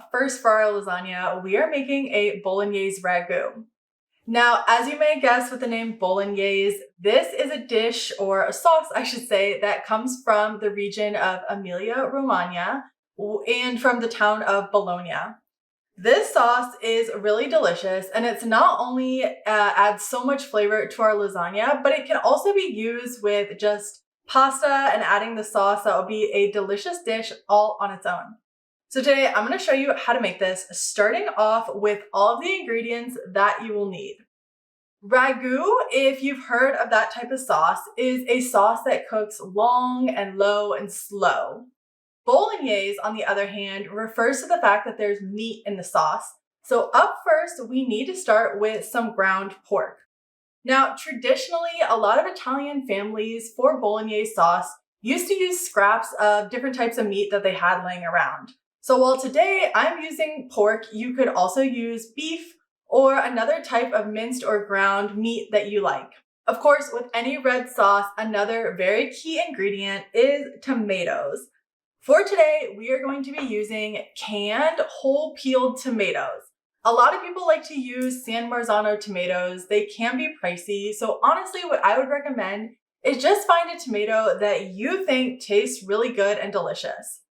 up first for our lasagna, we are making a Bolognese Ragu. Now, as you may guess with the name Bolognese, this is a dish, or a sauce I should say, that comes from the region of Emilia-Romagna and from the town of Bologna. This sauce is really delicious, and it's not only adds so much flavor to our lasagna, but it can also be used with just pasta and adding the sauce. That would be a delicious dish all on its own. So today I'm going to show you how to make this, starting off with all of the ingredients that you will need. Ragu, if you've heard of that type of sauce, is a sauce that cooks long and low and slow. Bolognese, on the other hand, refers to the fact that there's meat in the sauce. So up first, we need to start with some ground pork. Now, traditionally, a lot of Italian families for Bolognese sauce used to use scraps of different types of meat that they had laying around. So while today I'm using pork, you could also use beef or another type of minced or ground meat that you like. Of course, with any red sauce, another very key ingredient is tomatoes. For today, we are going to be using canned whole peeled tomatoes. A lot of people like to use San Marzano tomatoes. They can be pricey, so honestly what I would recommend is just find a tomato that you think tastes really good and delicious.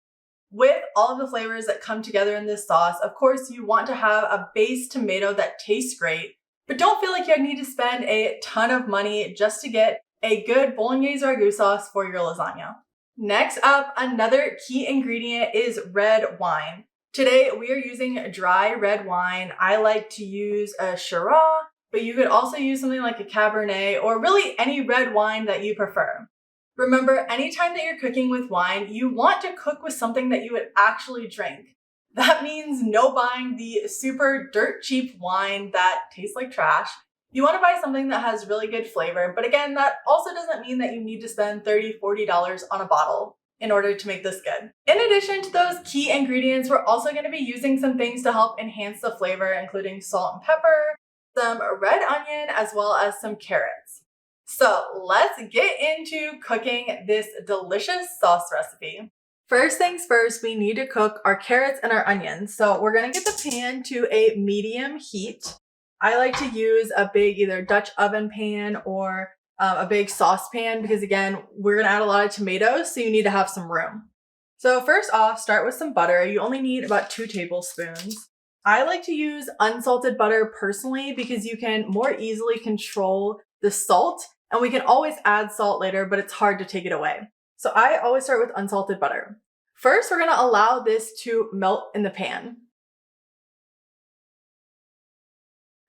With all of the flavors that come together in this sauce, of course, you want to have a base tomato that tastes great, but don't feel like you need to spend a ton of money just to get a good Bolognese Ragu sauce for your lasagna. Next up, another key ingredient is red wine. Today, we are using dry red wine. I like to use a Shiraz, but you could also use something like a Cabernet or really any red wine that you prefer. Remember, anytime that you're cooking with wine, you want to cook with something that you would actually drink. That means no buying the super dirt cheap wine that tastes like trash. You want to buy something that has really good flavor, but again, that also doesn't mean that you need to spend $30, $40 on a bottle in order to make this good. In addition to those key ingredients, we're also going to be using some things to help enhance the flavor, including salt and pepper, some red onion, as well as some carrots. So let's get into cooking this delicious sauce recipe. First things first, we need to cook our carrots and our onions. So we're going to get the pan to a medium heat. I like to use a big either Dutch oven pan or a big saucepan because again, we're going to add a lot of tomatoes, so you need to have some room. So first off, start with some butter. You only need about 2 tablespoons. I like to use unsalted butter personally because you can more easily control the salt, and we can always add salt later, but it's hard to take it away. So I always start with unsalted butter. First, we're going to allow this to melt in the pan.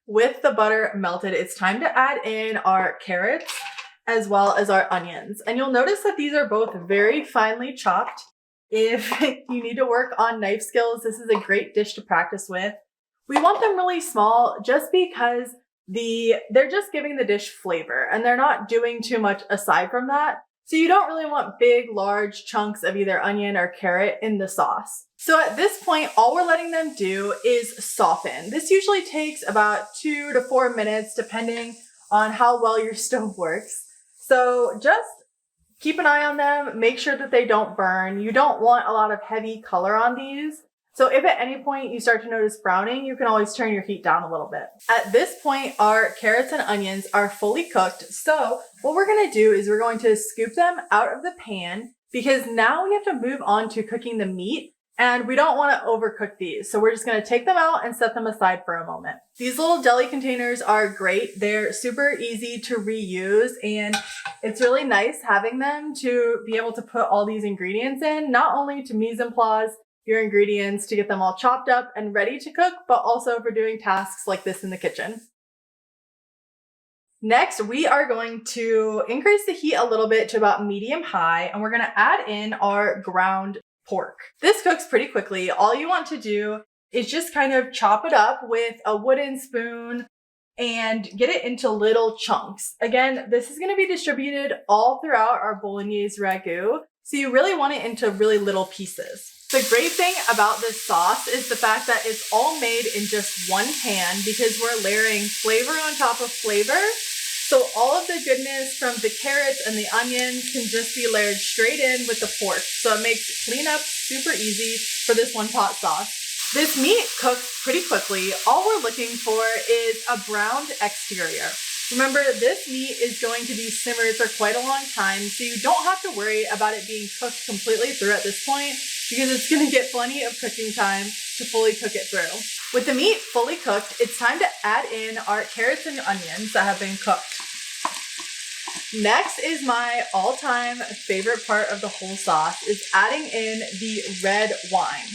With the butter melted, it's time to add in our carrots as well as our onions. And you'll notice that these are both very finely chopped. If you need to work on knife skills, this is a great dish to practice with. We want them really small just because they're just giving the dish flavor and they're not doing too much aside from that. So you don't really want big, large chunks of either onion or carrot in the sauce. So at this point, all we're letting them do is soften. This usually takes about 2 to 4 minutes, depending on how well your stove works. So just keep an eye on them, make sure that they don't burn. You don't want a lot of heavy color on these. So if at any point you start to notice browning, you can always turn your heat down a little bit. At this point, our carrots and onions are fully cooked. So what we're going to do is we're going to scoop them out of the pan because now we have to move on to cooking the meat and we don't want to overcook these. So we're just going to take them out and set them aside for a moment. These little deli containers are great. They're super easy to reuse and it's really nice having them to be able to put all these ingredients in, not only to mise en place your ingredients to get them all chopped up and ready to cook, but also for doing tasks like this in the kitchen. Next, we are going to increase the heat a little bit to about medium high, and we're going to add in our ground pork. This cooks pretty quickly. All you want to do is just kind of chop it up with a wooden spoon and get it into little chunks. Again, this is going to be distributed all throughout our Bolognese Ragu, so you really want it into really little pieces. The great thing about this sauce is the fact that it's all made in just one pan because we're layering flavor on top of flavor. So all of the goodness from the carrots and the onions can just be layered straight in with the pork. So it makes cleanup super easy for this one pot sauce. This meat cooks pretty quickly. All we're looking for is a browned exterior. Remember, this meat is going to be simmered for quite a long time, so you don't have to worry about it being cooked completely through at this point, because it's going to get plenty of cooking time to fully cook it through. With the meat fully cooked, it's time to add in our carrots and onions that have been cooked. Next is my all-time favorite part of the whole sauce, is adding in the red wine.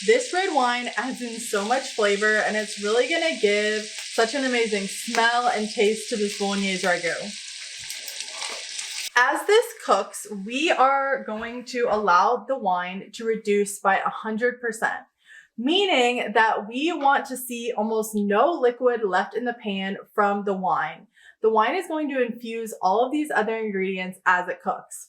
This red wine adds in so much flavor, and it's really gonna give such an amazing smell and taste to this Bolognese Ragu. As this cooks, we are going to allow the wine to reduce by 100%, meaning that we want to see almost no liquid left in the pan from the wine. The wine is going to infuse all of these other ingredients as it cooks.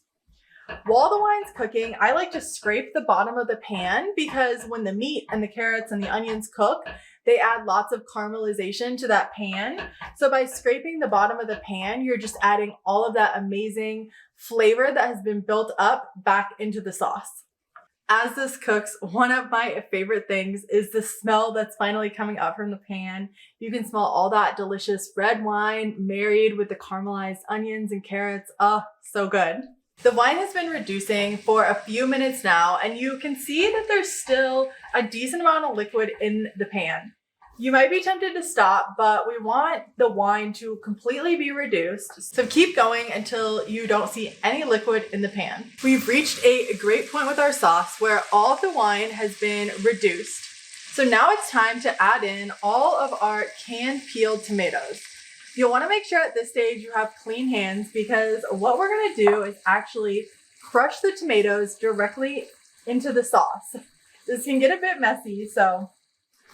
While the wine's cooking, I like to scrape the bottom of the pan because when the meat and the carrots and the onions cook, they add lots of caramelization to that pan. So by scraping the bottom of the pan, you're just adding all of that amazing flavor that has been built up back into the sauce. As this cooks, one of my favorite things is the smell that's finally coming up from the pan. You can smell all that delicious red wine married with the caramelized onions and carrots. Oh, so good. The wine has been reducing for a few minutes now, and you can see that there's still a decent amount of liquid in the pan. You might be tempted to stop, but we want the wine to completely be reduced. So keep going until you don't see any liquid in the pan. We've reached a great point with our sauce where all of the wine has been reduced. So now it's time to add in all of our canned peeled tomatoes. You'll want to make sure at this stage you have clean hands, because what we're going to do is actually crush the tomatoes directly into the sauce. This can get a bit messy, so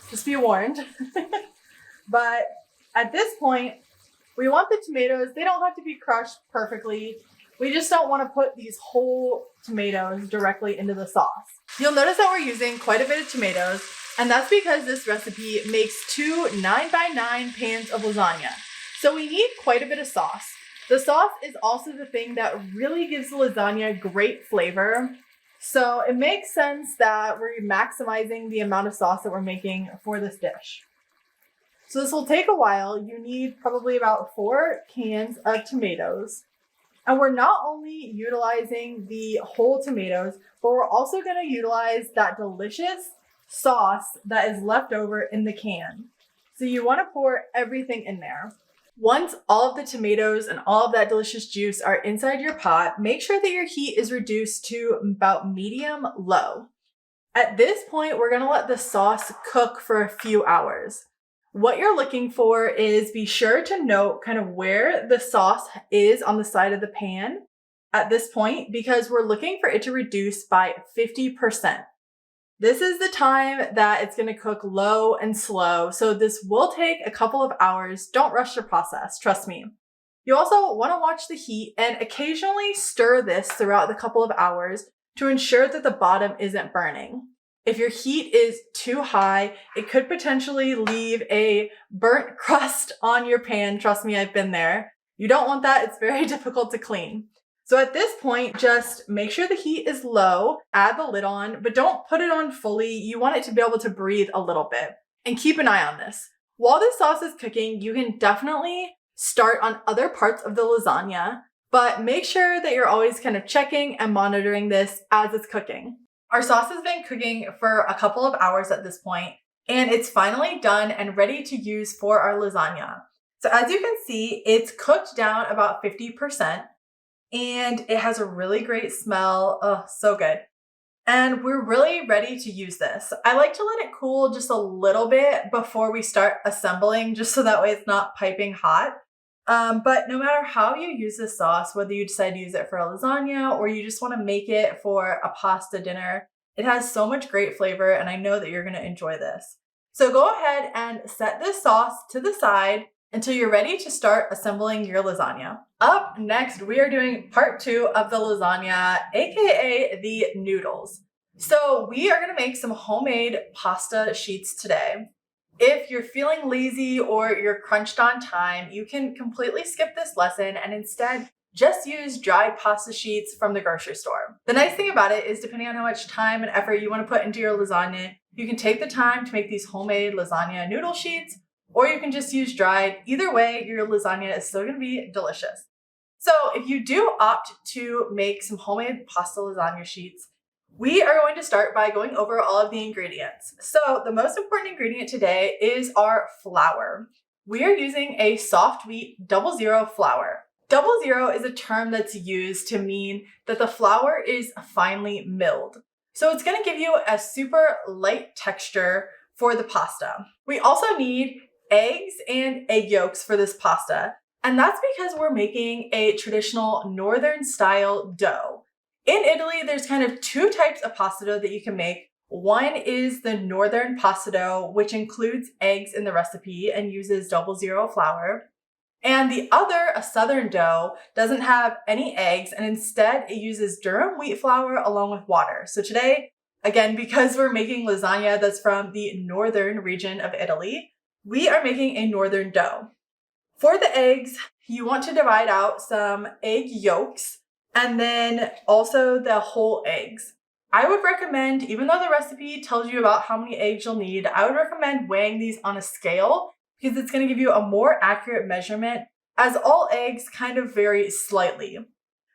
just be warned. But at this point, we want the tomatoes, they don't have to be crushed perfectly. We just don't want to put these whole tomatoes directly into the sauce. You'll notice that we're using quite a bit of tomatoes, and that's because this recipe makes 2 9x9 pans of lasagna. So we need quite a bit of sauce. The sauce is also the thing that really gives the lasagna great flavor. So it makes sense that we're maximizing the amount of sauce that we're making for this dish. So this will take a while. You need probably about 4 cans of tomatoes. And we're not only utilizing the whole tomatoes, but we're also going to utilize that delicious sauce that is left over in the can. So you want to pour everything in there. Once all of the tomatoes and all of that delicious juice are inside your pot, make sure that your heat is reduced to about medium-low. At this point, we're going to let the sauce cook for a few hours. What you're looking for is be sure to note kind of where the sauce is on the side of the pan at this point, because we're looking for it to reduce by 50%. This is the time that it's going to cook low and slow, so this will take a couple of hours. Don't rush the process, trust me. You also want to watch the heat and occasionally stir this throughout the couple of hours to ensure that the bottom isn't burning. If your heat is too high, it could potentially leave a burnt crust on your pan. Trust me, I've been there. You don't want that. It's very difficult to clean. So at this point, just make sure the heat is low, add the lid on, but don't put it on fully. You want it to be able to breathe a little bit. And keep an eye on this. While this sauce is cooking, you can definitely start on other parts of the lasagna, but make sure that you're always kind of checking and monitoring this as it's cooking. Our sauce has been cooking for a couple of hours at this point, and it's finally done and ready to use for our lasagna. So as you can see, it's cooked down about 50%. And it has a really great smell. Oh, so good. And we're really ready to use this. I like to let it cool just a little bit before we start assembling, just so that way it's not piping hot. But no matter how you use this sauce, whether you decide to use it for a lasagna or you just want to make it for a pasta dinner, it has so much great flavor, and I know that you're going to enjoy this. So go ahead and set this sauce to the side until you're ready to start assembling your lasagna. Up next, we are doing part 2 of the lasagna, aka the noodles. So we are gonna make some homemade pasta sheets today. If you're feeling lazy or you're crunched on time, you can completely skip this lesson and instead just use dried pasta sheets from the grocery store. The nice thing about it is, depending on how much time and effort you want to put into your lasagna, You can take the time to make these homemade lasagna noodle sheets, or you can just use dried. Either way, your lasagna is still going to be delicious. So if you do opt to make some homemade pasta lasagna sheets, we are going to start by going over all of the ingredients. So the most important ingredient today is our flour. We are using a soft wheat 00 flour. 00 is a term that's used to mean that the flour is finely milled. So it's going to give you a super light texture for the pasta. We also need eggs and egg yolks for this pasta. And that's because we're making a traditional northern style dough. In Italy, there's kind of two types of pasta dough that you can make. One is the northern pasta dough, which includes eggs in the recipe and uses 00 flour. And the other, a southern dough, doesn't have any eggs and instead it uses durum wheat flour along with water. So today, again, because we're making lasagna that's from the northern region of Italy, we are making a northern dough. For the eggs, you want to divide out some egg yolks and then also the whole eggs. I would recommend, even though the recipe tells you about how many eggs you'll need, I would recommend weighing these on a scale because it's going to give you a more accurate measurement, as all eggs kind of vary slightly.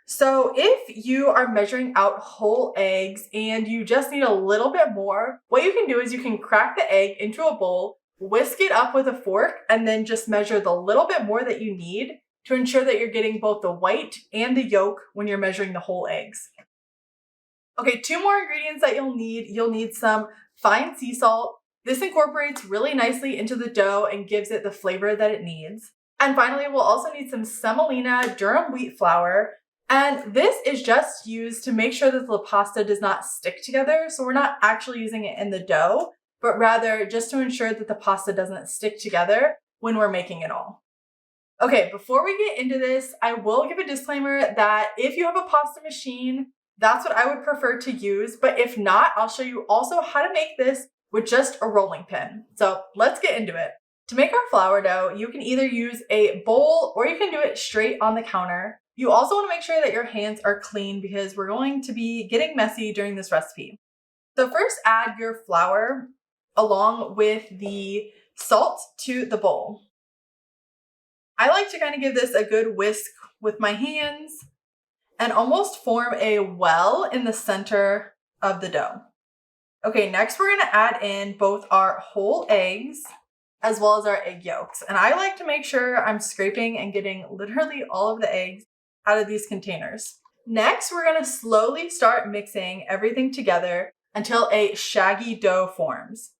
So if you are measuring out whole eggs and you just need a little bit more, what you can do is you can crack the egg into a bowl, whisk it up with a fork, and then just measure the little bit more that you need to ensure that you're getting both the white and the yolk when you're measuring the whole eggs. Okay, two more ingredients that you'll need. You'll need some fine sea salt. This incorporates really nicely into the dough and gives it the flavor that it needs. And finally, we'll also need some semolina durum wheat flour. And this is just used to make sure that the pasta does not stick together. So we're not actually using it in the dough, but rather just to ensure that the pasta doesn't stick together when we're making it all. Okay, before we get into this, I will give a disclaimer that if you have a pasta machine, that's what I would prefer to use. But if not, I'll show you also how to make this with just a rolling pin. So let's get into it. To make our flour dough, you can either use a bowl or you can do it straight on the counter. You also want to make sure that your hands are clean because we're going to be getting messy during this recipe. So first add your flour along with the salt to the bowl. I like to kind of give this a good whisk with my hands and almost form a well in the center of the dough. Okay, next we're going to add in both our whole eggs as well as our egg yolks. And I like to make sure I'm scraping and getting literally all of the eggs out of these containers. Next, we're going to slowly start mixing everything together until a shaggy dough forms.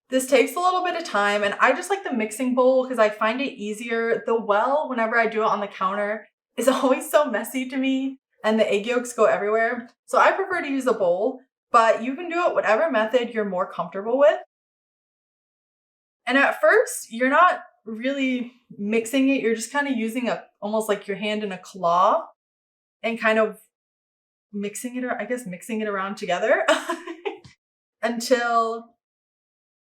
This takes a little bit of time, and I just like the mixing bowl because I find it easier. The well, whenever I do it on the counter, is always so messy to me, and the egg yolks go everywhere. So I prefer to use a bowl, but you can do it whatever method you're more comfortable with. And at first, you're not really mixing it. You're just kind of using almost like your hand in a claw and kind of mixing it around together until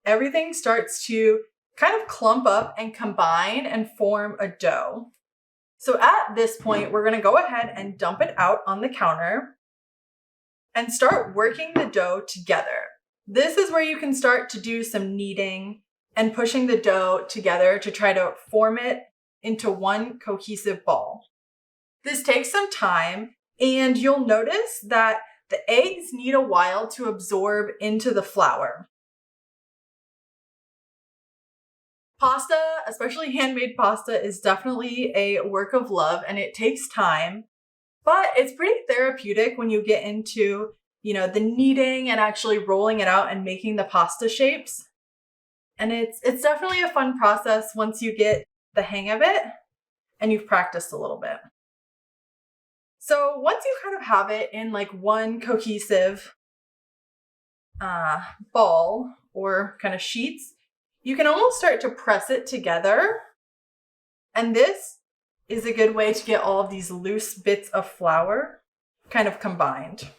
everything starts to kind of clump up and combine and form a dough. So at this point, we're going to go ahead and dump it out on the counter and start working the dough together. This is where you can start to do some kneading and pushing the dough together to try to form it into one cohesive ball. This takes some time, and you'll notice that the eggs need a while to absorb into the flour. Pasta, especially handmade pasta, is definitely a work of love and it takes time, but it's pretty therapeutic when you get into, the kneading and actually rolling it out and making the pasta shapes. And it's definitely a fun process once you get the hang of it and you've practiced a little bit. So once you kind of have it in like one cohesive ball or kind of sheets, you can almost start to press it together. And this is a good way to get all of these loose bits of flour kind of combined.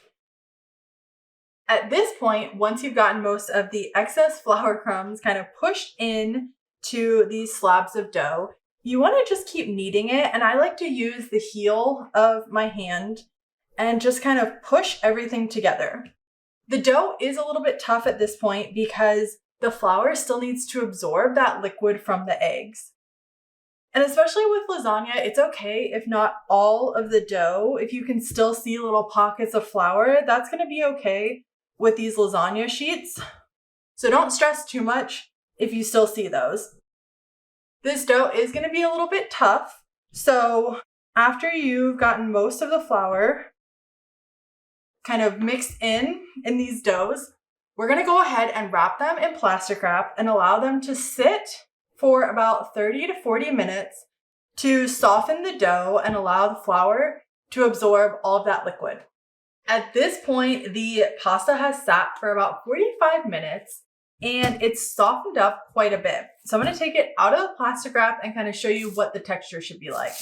At this point, once you've gotten most of the excess flour crumbs kind of pushed in to these slabs of dough, you want to just keep kneading it. And I like to use the heel of my hand and just kind of push everything together. The dough is a little bit tough at this point because the flour still needs to absorb that liquid from the eggs. And especially with lasagna, it's okay if not all of the dough, if you can still see little pockets of flour, that's going to be okay with these lasagna sheets. So don't stress too much if you still see those. This dough is going to be a little bit tough. So after you've gotten most of the flour kind of mixed in these doughs, we're going to go ahead and wrap them in plastic wrap and allow them to sit for about 30 to 40 minutes to soften the dough and allow the flour to absorb all of that liquid. At this point, the pasta has sat for about 45 minutes and it's softened up quite a bit. So I'm going to take it out of the plastic wrap and kind of show you what the texture should be like.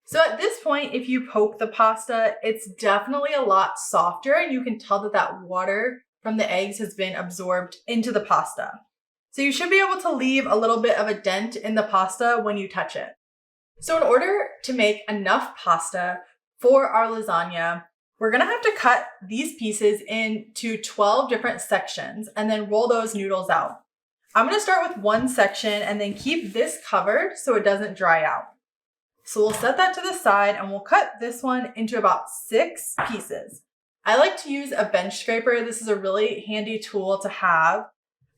So at this point, if you poke the pasta, it's definitely a lot softer and you can tell that that water from the eggs has been absorbed into the pasta. So you should be able to leave a little bit of a dent in the pasta when you touch it. So in order to make enough pasta for our lasagna, we're gonna have to cut these pieces into 12 different sections and then roll those noodles out. I'm gonna start with one section and then keep this covered so it doesn't dry out. So we'll set that to the side and we'll cut this one into about 6 pieces. I like to use a bench scraper. This is a really handy tool to have.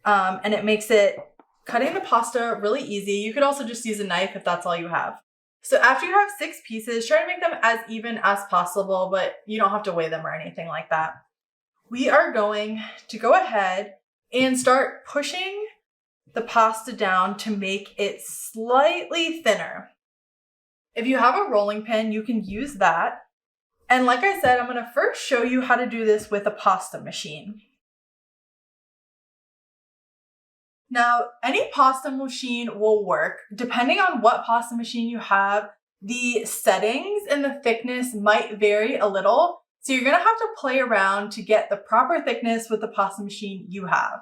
And it makes it cutting the pasta really easy. You could also just use a knife if that's all you have. So after you have 6 pieces, try to make them as even as possible, but you don't have to weigh them or anything like that. We are going to go ahead and start pushing the pasta down to make it slightly thinner. If you have a rolling pin, you can use that. And like I said, I'm going to first show you how to do this with a pasta machine. Now, any pasta machine will work. Depending on what pasta machine you have, the settings and the thickness might vary a little. So you're gonna have to play around to get the proper thickness with the pasta machine you have.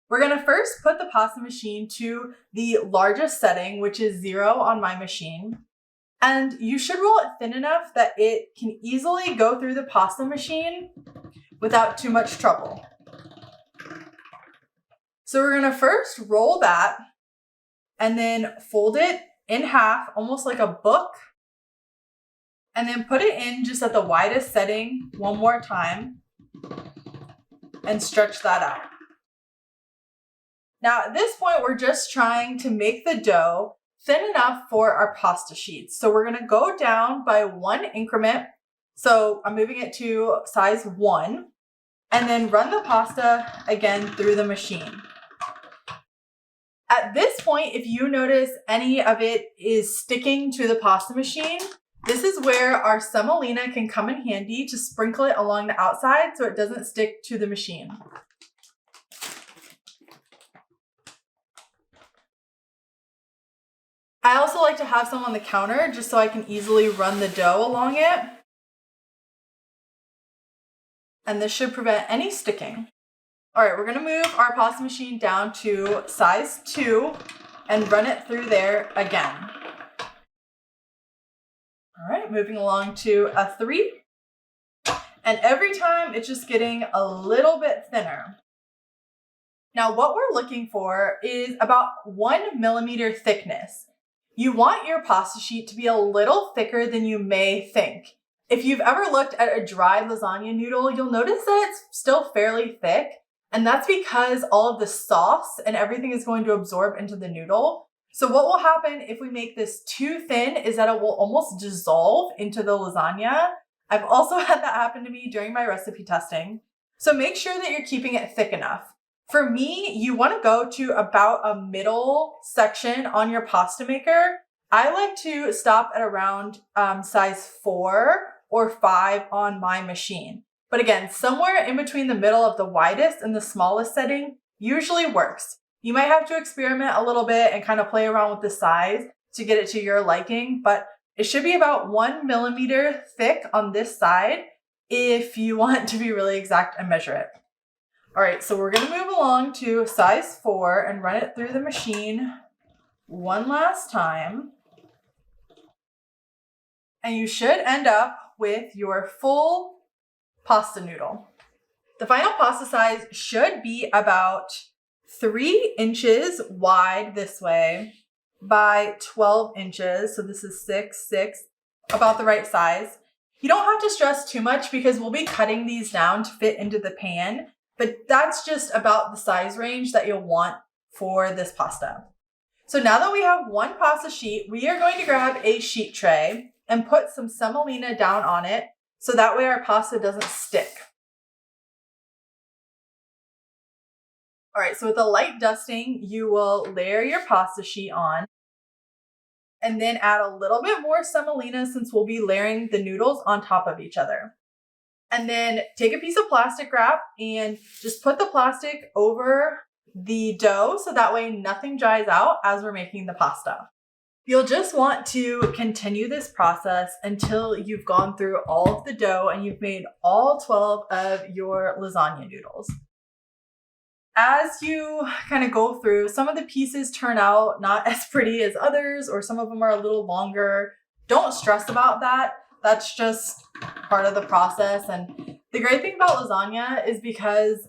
We're gonna first put the pasta machine to the largest setting, which is 0 on my machine. And you should roll it thin enough that it can easily go through the pasta machine without too much trouble. So we're gonna first roll that and then fold it in half, almost like a book, and then put it in just at the widest setting one more time and stretch that out. Now at this point, we're just trying to make the dough thin enough for our pasta sheets. So we're gonna go down by 1 increment. So I'm moving it to size 1 and then run the pasta again through the machine. At this point, if you notice any of it is sticking to the pasta machine, this is where our semolina can come in handy to sprinkle it along the outside so it doesn't stick to the machine. I also like to have some on the counter just so I can easily run the dough along it. And this should prevent any sticking. All right, we're gonna move our pasta machine down to size 2 and run it through there again. All right, moving along to a 3. And every time it's just getting a little bit thinner. Now what we're looking for is about 1 millimeter thickness. You want your pasta sheet to be a little thicker than you may think. If you've ever looked at a dry lasagna noodle, you'll notice that it's still fairly thick. And that's because all of the sauce and everything is going to absorb into the noodle. So what will happen if we make this too thin is that it will almost dissolve into the lasagna. I've also had that happen to me during my recipe testing. So make sure that you're keeping it thick enough. For me, you want to go to about a middle section on your pasta maker. I like to stop at around size 4 or 5 on my machine. But again, somewhere in between the middle of the widest and the smallest setting usually works. You might have to experiment a little bit and kind of play around with the size to get it to your liking, but it should be about 1 millimeter thick on this side if you want to be really exact and measure it. All right, so we're gonna move along to size 4 and run it through the machine one last time. And you should end up with your full pasta noodle. The final pasta size should be about 3 inches wide this way by 12 inches. So this is 6, 6, about the right size. You don't have to stress too much because we'll be cutting these down to fit into the pan, but that's just about the size range that you'll want for this pasta. So now that we have one pasta sheet, we are going to grab a sheet tray and put some semolina down on it so that way our pasta doesn't stick. All right, so with a light dusting, you will layer your pasta sheet on and then add a little bit more semolina since we'll be layering the noodles on top of each other. And then take a piece of plastic wrap and just put the plastic over the dough so that way nothing dries out as we're making the pasta. You'll just want to continue this process until you've gone through all of the dough and you've made all 12 of your lasagna noodles. As you kind of go through, some of the pieces turn out not as pretty as others, or some of them are a little longer. Don't stress about that. That's just part of the process. And the great thing about lasagna is because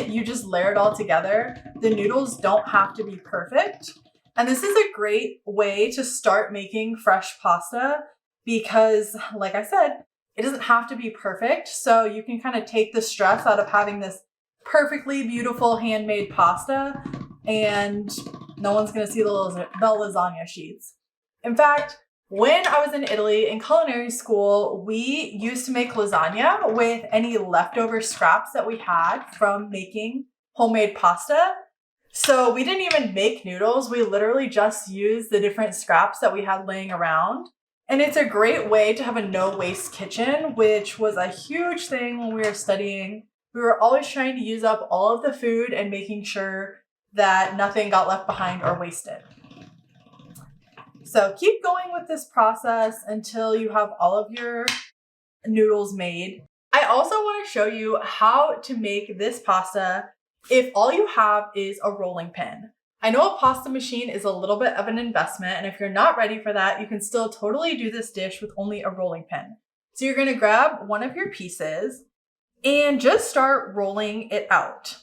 you just layer it all together, the noodles don't have to be perfect. And this is a great way to start making fresh pasta because, like I said, it doesn't have to be perfect. So you can kind of take the stress out of having this perfectly beautiful handmade pasta and no one's going to see the lasagna sheets. In fact, when I was in Italy in culinary school, we used to make lasagna with any leftover scraps that we had from making homemade pasta. So we didn't even make noodles. We literally just used the different scraps that we had laying around. And it's a great way to have a no-waste kitchen, which was a huge thing when we were studying. We were always trying to use up all of the food and making sure that nothing got left behind or wasted. So keep going with this process until you have all of your noodles made. I also want to show you how to make this pasta if all you have is a rolling pin. I know a pasta machine is a little bit of an investment, and if you're not ready for that, you can still totally do this dish with only a rolling pin. So you're going to grab one of your pieces and just start rolling it out.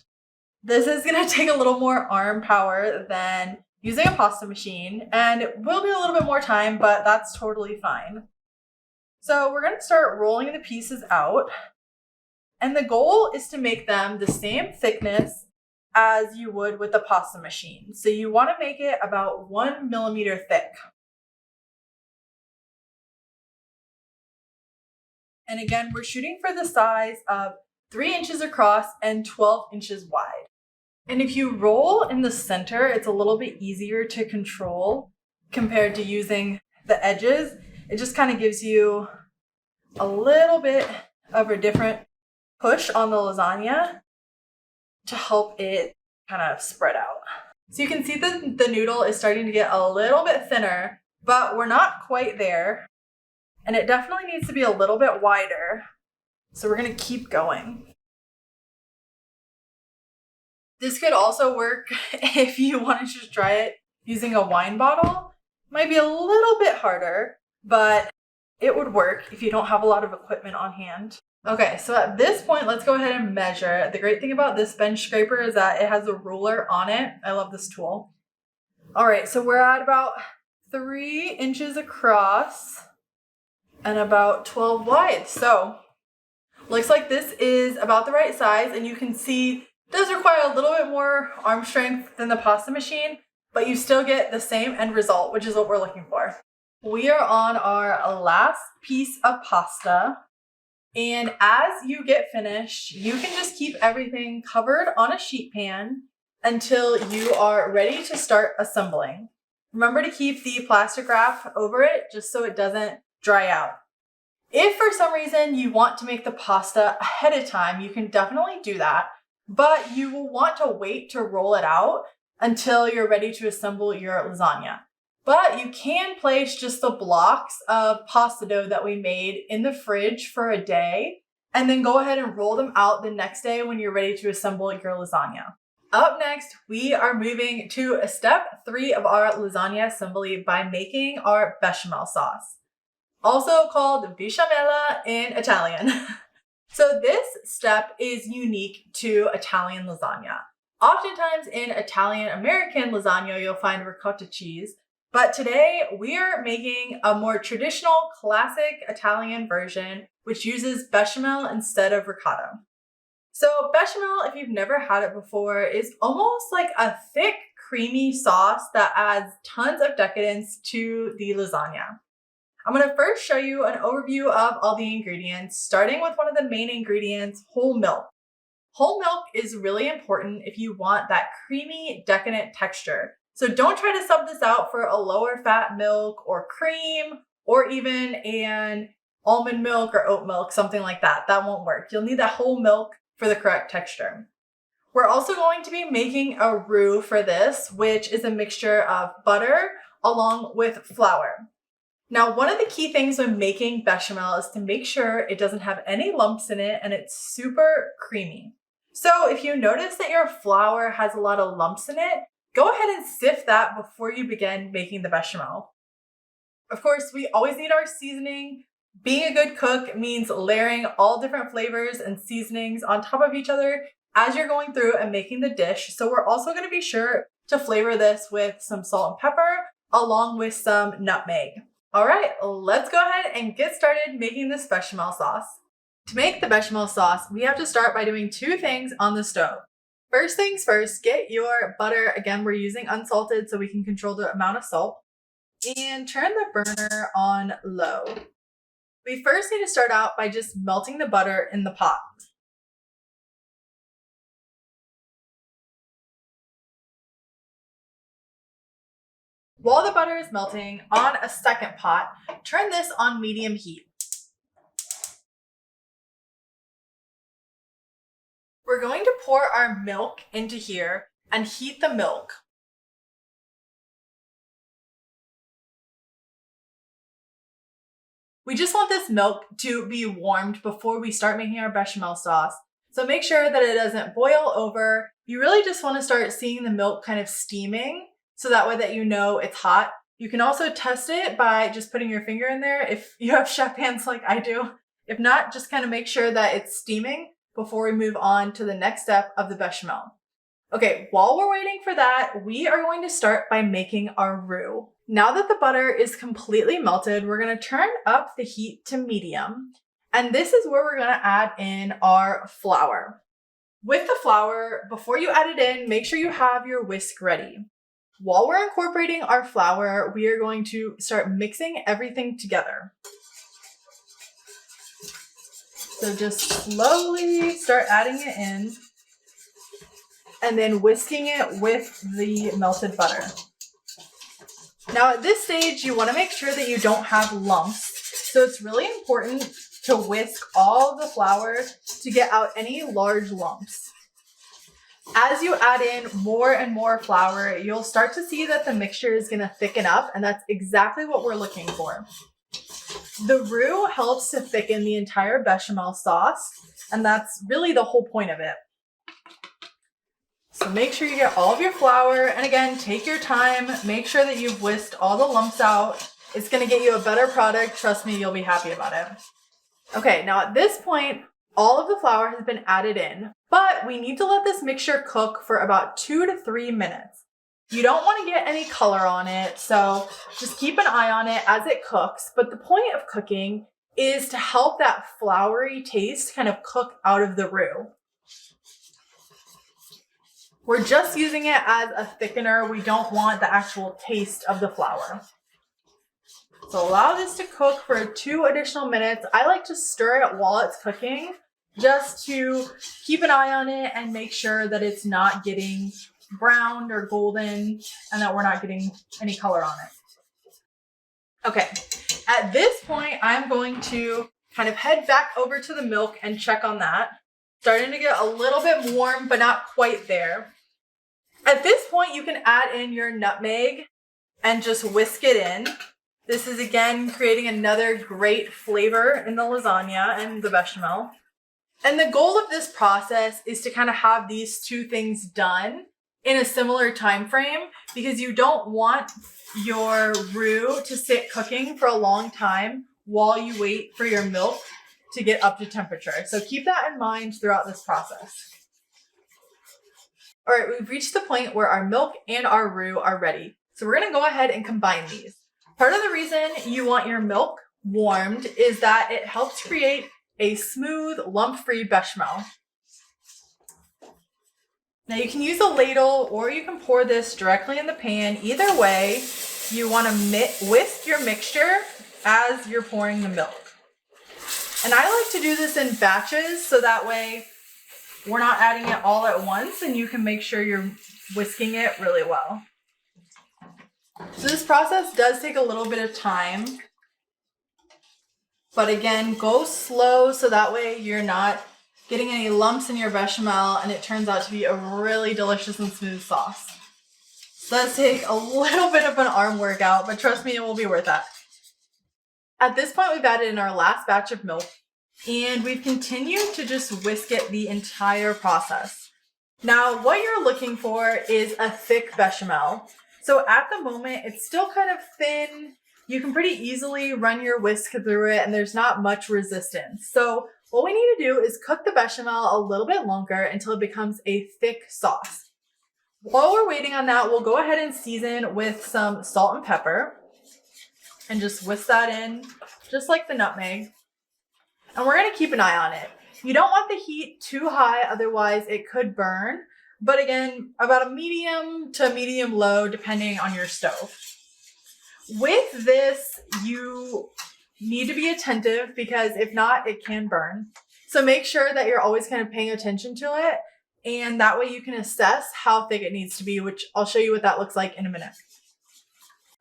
This is going to take a little more arm power than using a pasta machine, and it will be a little bit more time, but that's totally fine. So we're going to start rolling the pieces out, and the goal is to make them the same thickness as you would with the pasta machine. So you want to make it about 1 millimeter thick. And again, we're shooting for the size of 3 inches across and 12 inches wide. And if you roll in the center, it's a little bit easier to control compared to using the edges. It just kind of gives you a little bit of a different push on the lasagna to help it kind of spread out. So you can see that the noodle is starting to get a little bit thinner, but we're not quite there. And it definitely needs to be a little bit wider. So we're going to keep going. This could also work if you want to just try it using a wine bottle. Might be a little bit harder, but it would work if you don't have a lot of equipment on hand. Okay, so at this point, let's go ahead and measure. The great thing about this bench scraper is that it has a ruler on it. I love this tool. All right, so we're at about 3 inches across and about 12 wide. So looks like this is about the right size, and you can see it does require a little bit more arm strength than the pasta machine, but you still get the same end result, which is what we're looking for. We are on our last piece of pasta, and as you get finished, you can just keep everything covered on a sheet pan until you are ready to start assembling. Remember to keep the plastic wrap over it just so it doesn't dry out. If for some reason you want to make the pasta ahead of time, you can definitely do that, but you will want to wait to roll it out until you're ready to assemble your lasagna. But you can place just the blocks of pasta dough that we made in the fridge for a day, and then go ahead and roll them out the next day when you're ready to assemble your lasagna. Up next, we are moving to step 3 of our lasagna assembly by making our bechamel sauce, also called Besciamella in Italian. So this step is unique to Italian lasagna. Oftentimes in Italian American lasagna, you'll find ricotta cheese, but today we are making a more traditional classic Italian version, which uses bechamel instead of ricotta. So bechamel, if you've never had it before, is almost like a thick, creamy sauce that adds tons of decadence to the lasagna. I'm going to first show you an overview of all the ingredients, starting with one of the main ingredients, whole milk. Whole milk is really important if you want that creamy, decadent texture. So don't try to sub this out for a lower fat milk or cream or even an almond milk or oat milk, something like that. That won't work. You'll need that whole milk for the correct texture. We're also going to be making a roux for this, which is a mixture of butter along with flour. Now, one of the key things when making bechamel is to make sure it doesn't have any lumps in it and it's super creamy. So if you notice that your flour has a lot of lumps in it, go ahead and sift that before you begin making the bechamel. Of course, we always need our seasoning. Being a good cook means layering all different flavors and seasonings on top of each other as you're going through and making the dish. So we're also going to be sure to flavor this with some salt and pepper along with some nutmeg. All right, let's go ahead and get started making this bechamel sauce. To make the bechamel sauce, we have to start by doing two things on the stove. First things first, get your butter. Again, we're using unsalted so we can control the amount of salt. And turn the burner on low. We first need to start out by just melting the butter in the pot. While the butter is melting, on a second pot, turn this on medium heat. We're going to pour our milk into here and heat the milk. We just want this milk to be warmed before we start making our bechamel sauce. So make sure that it doesn't boil over. You really just want to start seeing the milk kind of steaming so that way that you know it's hot. You can also test it by just putting your finger in there if you have chef hands like I do. If not, just kind of make sure that it's steaming before we move on to the next step of the bechamel. Okay, while we're waiting for that, we are going to start by making our roux. Now that the butter is completely melted, we're going to turn up the heat to medium. And this is where we're going to add in our flour. With the flour, before you add it in, make sure you have your whisk ready. While we're incorporating our flour, we are going to start mixing everything together. So just slowly start adding it in and then whisking it with the melted butter. Now at this stage, you want to make sure that you don't have lumps. So it's really important to whisk all of the flour to get out any large lumps. As you add in more and more flour, you'll start to see that the mixture is going to thicken up, and that's exactly what we're looking for. The roux helps to thicken the entire bechamel sauce, and that's really the whole point of it. So make sure you get all of your flour, and again, take your time, make sure that you've whisked all the lumps out. It's going to get you a better product. Trust me, you'll be happy about it. Okay, now at this point, all of the flour has been added in, but we need to let this mixture cook for about 2 to 3 minutes. You don't want to get any color on it, so just keep an eye on it as it cooks. But the point of cooking is to help that floury taste kind of cook out of the roux. We're just using it as a thickener. We don't want the actual taste of the flour. So allow this to cook for 2 additional minutes. I like to stir it while it's cooking just to keep an eye on it and make sure that it's not getting browned or golden and that we're not getting any color on it. Okay, at this point, I'm going to kind of head back over to the milk and check on that. Starting to get a little bit warm, but not quite there. At this point, you can add in your nutmeg and just whisk it in. This is again creating another great flavor in the lasagna and the bechamel. And the goal of this process is to kind of have these two things done in a similar time frame because you don't want your roux to sit cooking for a long time while you wait for your milk to get up to temperature. So keep that in mind throughout this process. All right, we've reached the point where our milk and our roux are ready. So we're gonna go ahead and combine these. Part of the reason you want your milk warmed is that it helps create a smooth, lump-free bechamel. Now you can use a ladle or you can pour this directly in the pan. Either way, you want to whisk your mixture as you're pouring the milk. And I like to do this in batches so that way we're not adding it all at once and you can make sure you're whisking it really well. So this process does take a little bit of time, but again, go slow so that way you're not getting any lumps in your bechamel and it turns out to be a really delicious and smooth sauce. It does take a little bit of an arm workout, but trust me, it will be worth it. At this point, we've added in our last batch of milk and we've continued to just whisk it the entire process. Now, what you're looking for is a thick bechamel. So at the moment, it's still kind of thin. You can pretty easily run your whisk through it and there's not much resistance. So what we need to do is cook the bechamel a little bit longer until it becomes a thick sauce. While we're waiting on that, we'll go ahead and season with some salt and pepper and just whisk that in, just like the nutmeg. And we're gonna keep an eye on it. You don't want the heat too high, otherwise it could burn. But again, about a medium to medium low, depending on your stove. With this, you need to be attentive because if not, it can burn. So make sure that you're always kind of paying attention to it. And that way you can assess how thick it needs to be, which I'll show you what that looks like in a minute.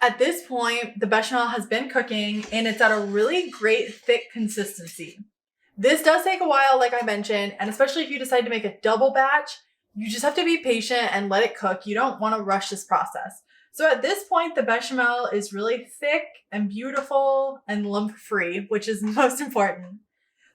At this point, the bechamel has been cooking and it's at a really great thick consistency. This does take a while, like I mentioned, and especially if you decide to make a double batch, you just have to be patient and let it cook. You don't want to rush this process. So at this point, the bechamel is really thick and beautiful and lump-free, which is most important.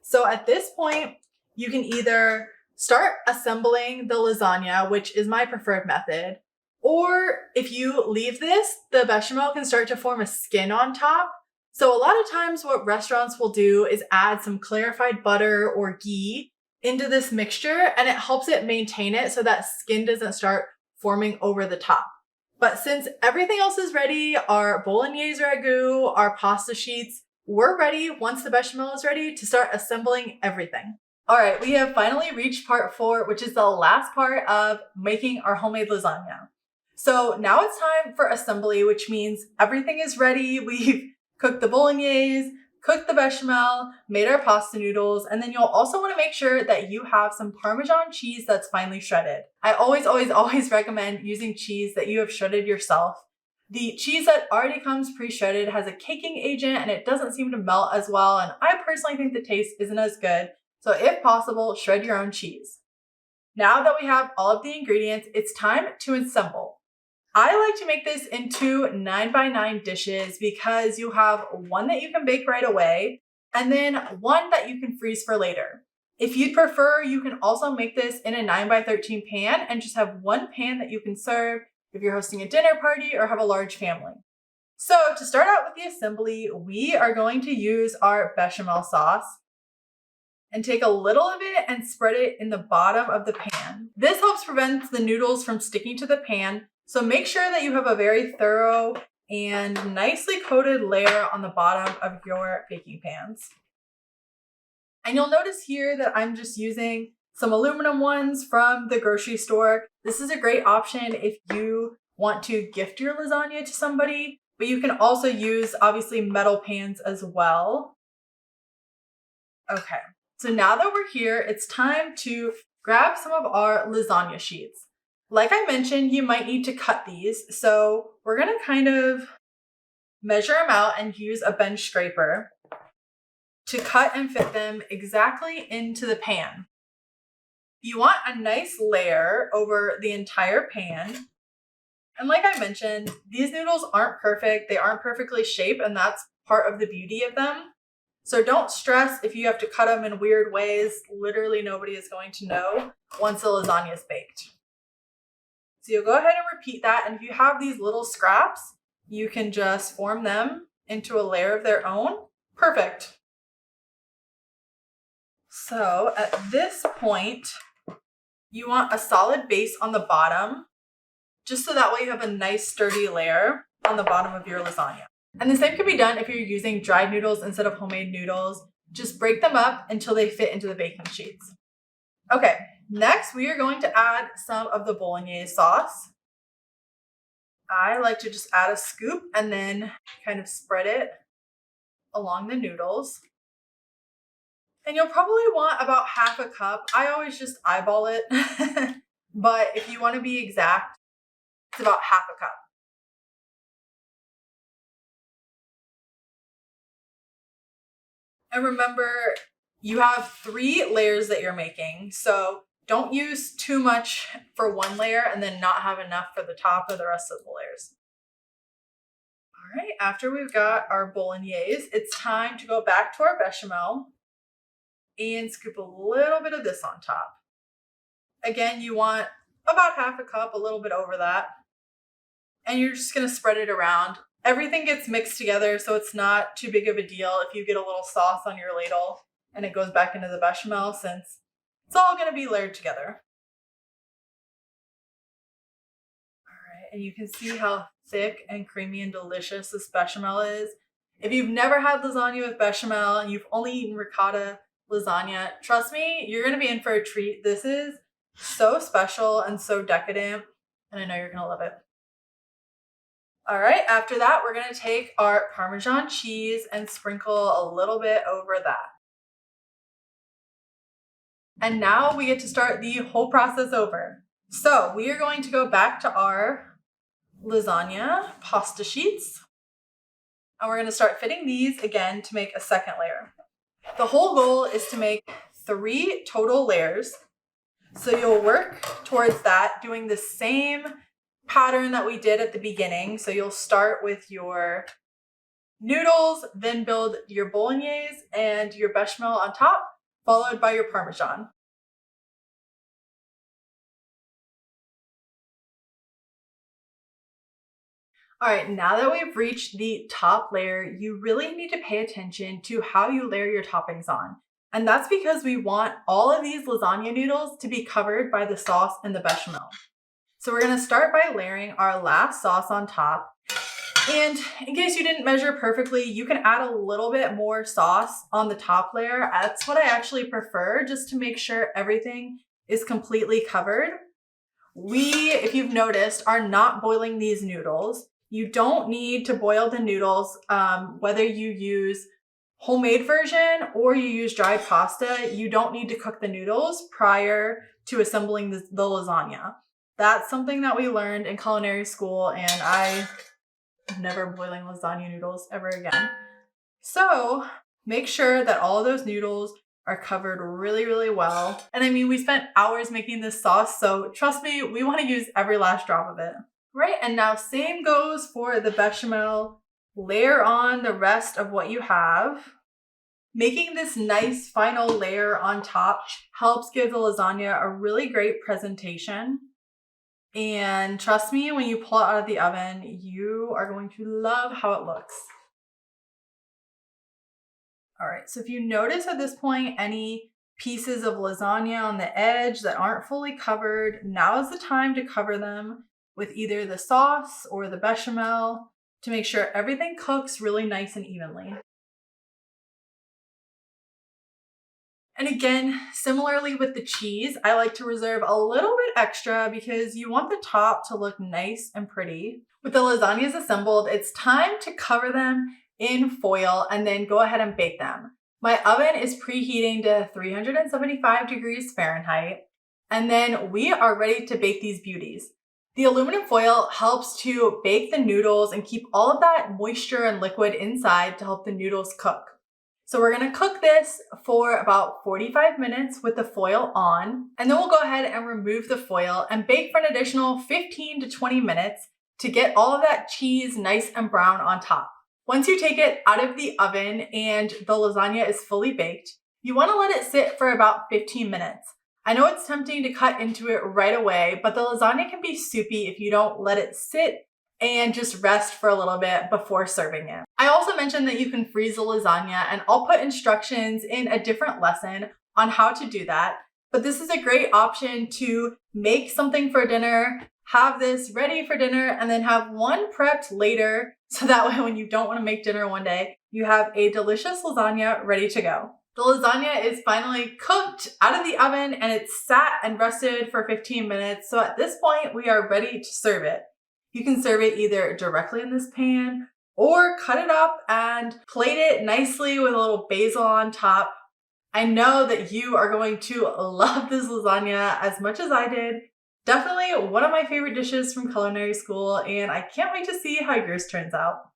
So at this point, you can either start assembling the lasagna, which is my preferred method, or if you leave this, the bechamel can start to form a skin on top. So a lot of times what restaurants will do is add some clarified butter or ghee into this mixture and it helps it maintain it so that skin doesn't start forming over the top. But since everything else is ready, our Bolognese Ragu, our pasta sheets, we're ready once the bechamel is ready to start assembling everything. All right, we have finally reached part 4, which is the last part of making our homemade lasagna. So now it's time for assembly, which means everything is ready. We've cooked the bolognese, cooked the bechamel, made our pasta noodles, and then you'll also want to make sure that you have some Parmesan cheese that's finely shredded. I always recommend using cheese that you have shredded yourself. The cheese that already comes pre-shredded has a caking agent and it doesn't seem to melt as well, and I personally think the taste isn't as good. So if possible, shred your own cheese. Now that we have all of the ingredients, it's time to assemble. I like to make this into 9x9 dishes because you have one that you can bake right away and then one that you can freeze for later. If you'd prefer, you can also make this in a 9x13 pan and just have one pan that you can serve if you're hosting a dinner party or have a large family. So to start out with the assembly, we are going to use our bechamel sauce and take a little of it and spread it in the bottom of the pan. This helps prevent the noodles from sticking to the pan. So make sure that you have a very thorough and nicely coated layer on the bottom of your baking pans. And you'll notice here that I'm just using some aluminum ones from the grocery store. This is a great option if you want to gift your lasagna to somebody, but you can also use obviously metal pans as well. Okay, so now that we're here, it's time to grab some of our lasagna sheets. Like I mentioned, you might need to cut these. So we're gonna kind of measure them out and use a bench scraper to cut and fit them exactly into the pan. You want a nice layer over the entire pan. And like I mentioned, these noodles aren't perfect. They aren't perfectly shaped, and that's part of the beauty of them. So don't stress if you have to cut them in weird ways. Literally nobody is going to know once the lasagna is baked. So you'll go ahead and repeat that. And if you have these little scraps, you can just form them into a layer of their own. Perfect. So at this point, you want a solid base on the bottom, just so that way you have a nice sturdy layer on the bottom of your lasagna. And the same can be done if you're using dried noodles instead of homemade noodles. Just break them up until they fit into the baking sheets. Okay, next we are going to add some of the bolognese sauce. I like to just add a scoop and then kind of spread it along the noodles. And you'll probably want about half a cup. I always just eyeball it. But if you want to be exact, it's about half a cup. And remember, you have 3 layers that you're making. So don't use too much for one layer and then not have enough for the top or the rest of the layers. All right, after we've got our bolognese, it's time to go back to our bechamel and scoop a little bit of this on top. Again, you want about half a cup, a little bit over that. And you're just gonna spread it around. Everything gets mixed together, so it's not too big of a deal if you get a little sauce on your ladle and it goes back into the bechamel, since it's all gonna be layered together. All right, and you can see how thick and creamy and delicious this bechamel is. If you've never had lasagna with bechamel and you've only eaten ricotta lasagna, trust me, you're gonna be in for a treat. This is so special and so decadent, and I know you're gonna love it. All right, after that, we're gonna take our Parmesan cheese and sprinkle a little bit over that. And now we get to start the whole process over. So we are going to go back to our lasagna pasta sheets. And we're gonna start fitting these again to make a second layer. The whole goal is to make 3 total layers. So you'll work towards that, doing the same pattern that we did at the beginning. So you'll start with your noodles, then build your bolognese and your bechamel on top, followed by your Parmesan. All right, now that we've reached the top layer, you really need to pay attention to how you layer your toppings on. And that's because we want all of these lasagna noodles to be covered by the sauce and the bechamel. So we're gonna start by layering our last sauce on top. And in case you didn't measure perfectly, you can add a little bit more sauce on the top layer. That's what I actually prefer, just to make sure everything is completely covered. We, if you've noticed, are not boiling these noodles. You don't need to boil the noodles, whether you use homemade version or you use dried pasta. You don't need to cook the noodles prior to assembling the lasagna. That's something that we learned in culinary school, and I'm never boiling lasagna noodles ever again. So make sure that all of those noodles are covered really, really well. And I mean, we spent hours making this sauce, so trust me, we want to use every last drop of it. Right, and now same goes for the bechamel. Layer on the rest of what you have. Making this nice final layer on top helps give the lasagna a really great presentation. And trust me, when you pull it out of the oven, you are going to love how it looks. All right, so if you notice at this point any pieces of lasagna on the edge that aren't fully covered, now is the time to cover them with either the sauce or the bechamel to make sure everything cooks really nice and evenly. And again, similarly with the cheese, I like to reserve a little bit extra because you want the top to look nice and pretty. With the lasagnas assembled, it's time to cover them in foil and then go ahead and bake them. My oven is preheating to 375 degrees Fahrenheit, and then we are ready to bake these beauties. The aluminum foil helps to bake the noodles and keep all of that moisture and liquid inside to help the noodles cook. So we're gonna cook this for about 45 minutes with the foil on, and then we'll go ahead and remove the foil and bake for an additional 15 to 20 minutes to get all of that cheese nice and brown on top. Once you take it out of the oven and the lasagna is fully baked, you wanna let it sit for about 15 minutes. I know it's tempting to cut into it right away, but the lasagna can be soupy if you don't let it sit and just rest for a little bit before serving it. I also mentioned that you can freeze the lasagna, and I'll put instructions in a different lesson on how to do that. But this is a great option to make something for dinner, have this ready for dinner, and then have one prepped later. So that way when you don't want to make dinner one day, you have a delicious lasagna ready to go. The lasagna is finally cooked out of the oven and it's sat and rested for 15 minutes. So at this point, we are ready to serve it. You can serve it either directly in this pan or cut it up and plate it nicely with a little basil on top. I know that you are going to love this lasagna as much as I did. Definitely one of my favorite dishes from culinary school, and I can't wait to see how yours turns out.